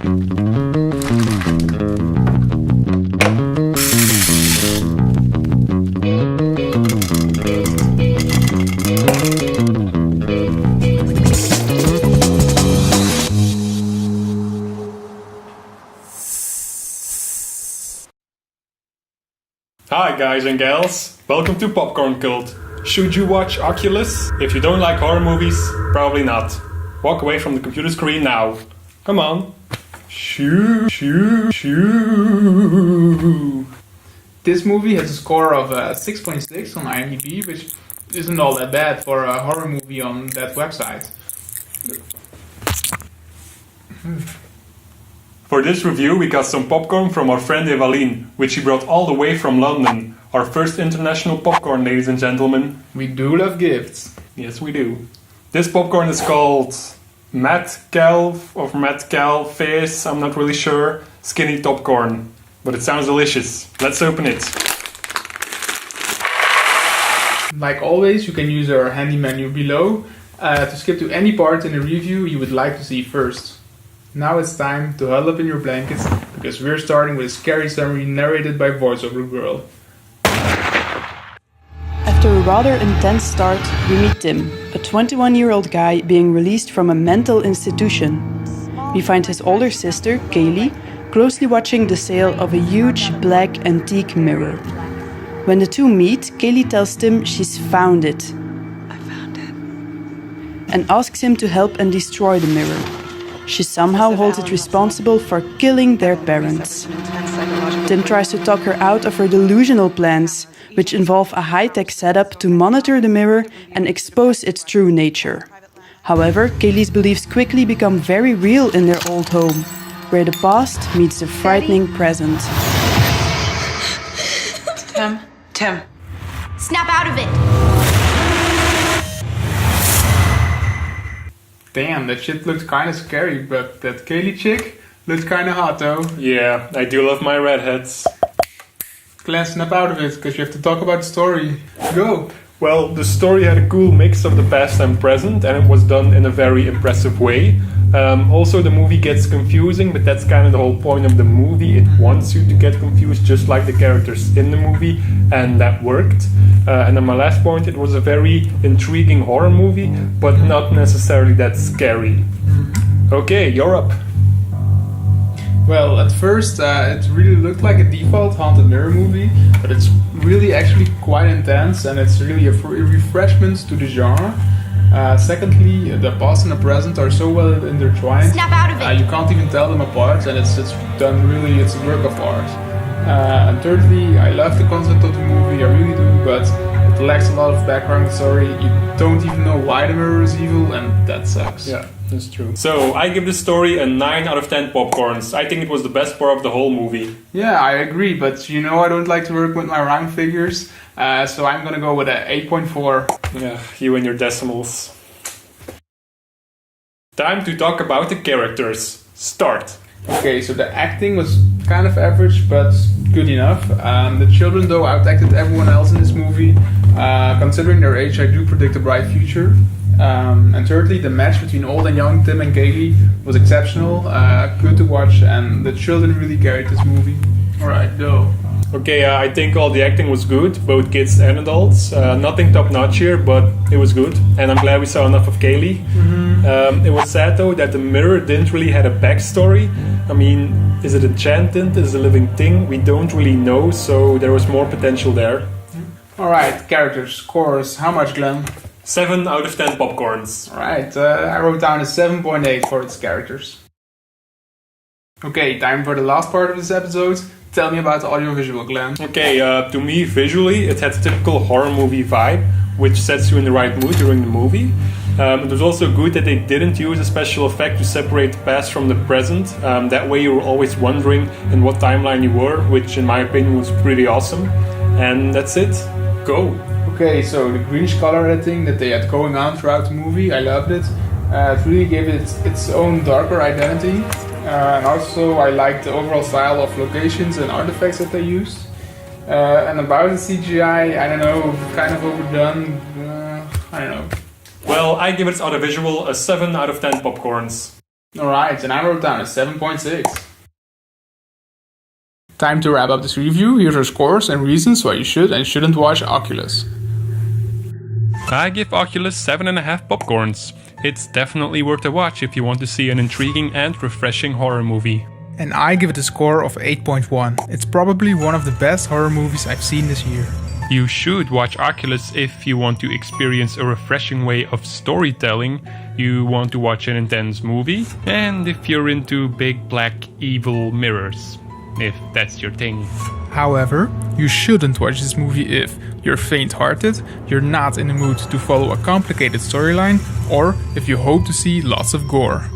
Hi guys and gals, welcome to PopcornCult. Should you watch Oculus? If you don't like horror movies, probably not. Walk away from the computer screen now. Come on. Shoo, shoo, shoo. This movie has a score of 6.6 on IMDb, which isn't all that bad for a horror movie on that website. For this review we got some popcorn from our friend Evaline, which she brought all the way from London. Our first international popcorn, ladies and gentlemen. We do love gifts. Yes, we do. This popcorn is called Metcalf Face, I'm not really sure. Skinny Topcorn. But it sounds delicious. Let's open it. Like always, you can use our handy menu below to skip to any part in the review you would like to see first. Now it's time to huddle up in your blankets, because we're starting with a scary summary narrated by voiceover girl. After a rather intense start, we meet Tim, a 21-year-old guy being released from a mental institution. We find his older sister, Kaylee, closely watching the sale of a huge black antique mirror. When the two meet, Kaylee tells Tim she's found it. I found it. And asks him to help and destroy the mirror. She somehow holds it responsible for killing their parents. Tim tries to talk her out of her delusional plans, which involve a high-tech setup to monitor the mirror and expose its true nature. However, Kaylee's beliefs quickly become very real in their old home, where the past meets the frightening present. Tim. Snap out of it! Damn, that shit looks kinda scary, but that Kaylee chick looks kinda hot though. Yeah, I do love my redheads. Glenn, snap out of it, because you have to talk about the story. Go! Well, the story had a cool mix of the past and present, and it was done in a very impressive way. Also, the movie gets confusing, but that's kind of the whole point of the movie. It wants you to get confused, just like the characters in the movie, and that worked. And then my last point, it was a very intriguing horror movie, but not necessarily that scary. Okay, you're up. Well, at first it really looked like a default haunted mirror movie, but it's really actually quite intense, and it's really a refreshment to the genre. Secondly, the past and the present are so well intertwined. Snap out of it! You can't even tell them apart, and it's done really, it's a work of art. And thirdly, I love the concept of the movie, I really do, but it lacks a lot of background story. You don't even know why the mirror is evil, and that sucks. Yeah, that's true. So, I give the story a 9 out of 10 popcorns. I think it was the best part of the whole movie. Yeah, I agree, but you know I don't like to work with my round figures, so I'm gonna go with a 8.4. Yeah, you and your decimals. Time to talk about the characters. Start. Okay, so the acting was kind of average, but good enough. The children, though, outacted everyone else in this movie. Considering their age, I do predict a bright future. And thirdly, the match between old and young Tim and Kaylee was exceptional, good to watch, and the children really carried this movie. Alright, go. Okay, I think all the acting was good, both kids and adults. Nothing top-notch here, but it was good. And I'm glad we saw enough of Kaylee. It was sad, though, that the mirror didn't really have a backstory. I mean, is it enchanted? Is it a living thing? We don't really know, so there was more potential there. Alright, characters, scores. How much, Glenn? 7 out of 10 popcorns. Alright, I wrote down a 7.8 for its characters. Okay, time for the last part of this episode. Tell me about the audiovisual, Glenn. Okay, to me, visually, it had a typical horror movie vibe, which sets you in the right mood during the movie. It was also good that they didn't use a special effect to separate the past from the present. That way you were always wondering in what timeline you were, which in my opinion was pretty awesome. And that's it. Go! Okay, so the greenish color editing that they had going on throughout the movie, I loved it. It really gave it its own darker identity. And also I liked the overall style of locations and artifacts that they used. And about the CGI, I don't know, kind of overdone. I don't know. Well, I give its audiovisual a 7 out of 10 popcorns. Alright, and I wrote down a 7.6. Time to wrap up this review. Here's our scores and reasons why you should and shouldn't watch Oculus. I give Oculus 7.5 popcorns. It's definitely worth a watch if you want to see an intriguing and refreshing horror movie. And I give it a score of 8.1. It's probably one of the best horror movies I've seen this year. You should watch Oculus if you want to experience a refreshing way of storytelling, you want to watch an intense movie, and if you're into big black evil mirrors, if that's your thing. However, you shouldn't watch this movie if you're faint-hearted, you're not in the mood to follow a complicated storyline, or if you hope to see lots of gore.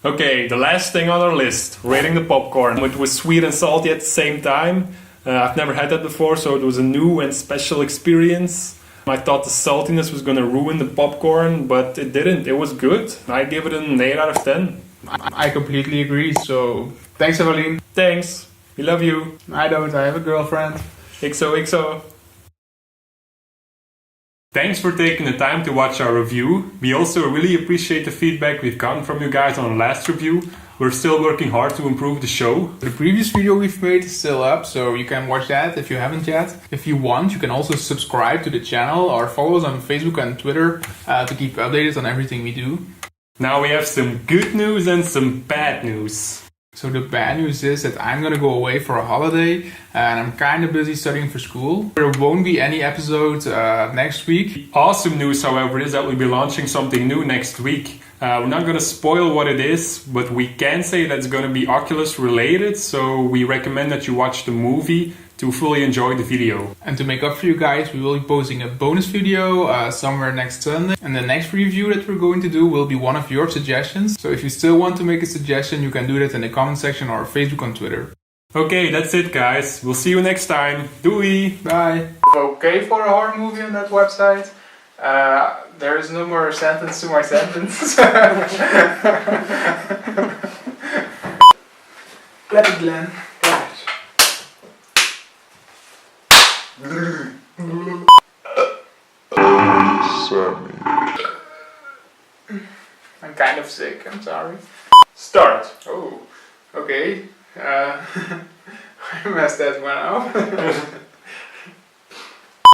Okay, the last thing on our list, rating the popcorn. It was sweet and salty at the same time. I've never had that before, so it was a new and special experience. I thought the saltiness was gonna ruin the popcorn, but it didn't. It was good. I give it an 8 out of 10. I completely agree, so thanks Evelien. Thanks. We love you. I don't, I have a girlfriend. XOXO. Thanks for taking the time to watch our review. We also really appreciate the feedback we've gotten from you guys on the last review. We're still working hard to improve the show. The previous video we've made is still up, so you can watch that if you haven't yet. If you want, you can also subscribe to the channel or follow us on Facebook and Twitter to keep updated on everything we do. Now we have some good news and some bad news. So the bad news is that I'm gonna go away for a holiday and I'm kind of busy studying for school. There won't be any episode next week. The awesome news, however, is that we'll be launching something new next week. We're not going to spoil what it is, but we can say that it's going to be Oculus related, so we recommend that you watch the movie to fully enjoy the video. And to make up for you guys, we will be posting a bonus video somewhere next Sunday. And the next review that we're going to do will be one of your suggestions. So if you still want to make a suggestion, you can do that in the comment section or Facebook and Twitter. Okay, that's it guys. We'll see you next time. Doei! Bye! Okay for a horror movie on that website. There is no more sentence to my sentence. Clap it, Glenn. Clap it. I'm kind of sick, I'm sorry. Start. Oh, okay. I messed that one up.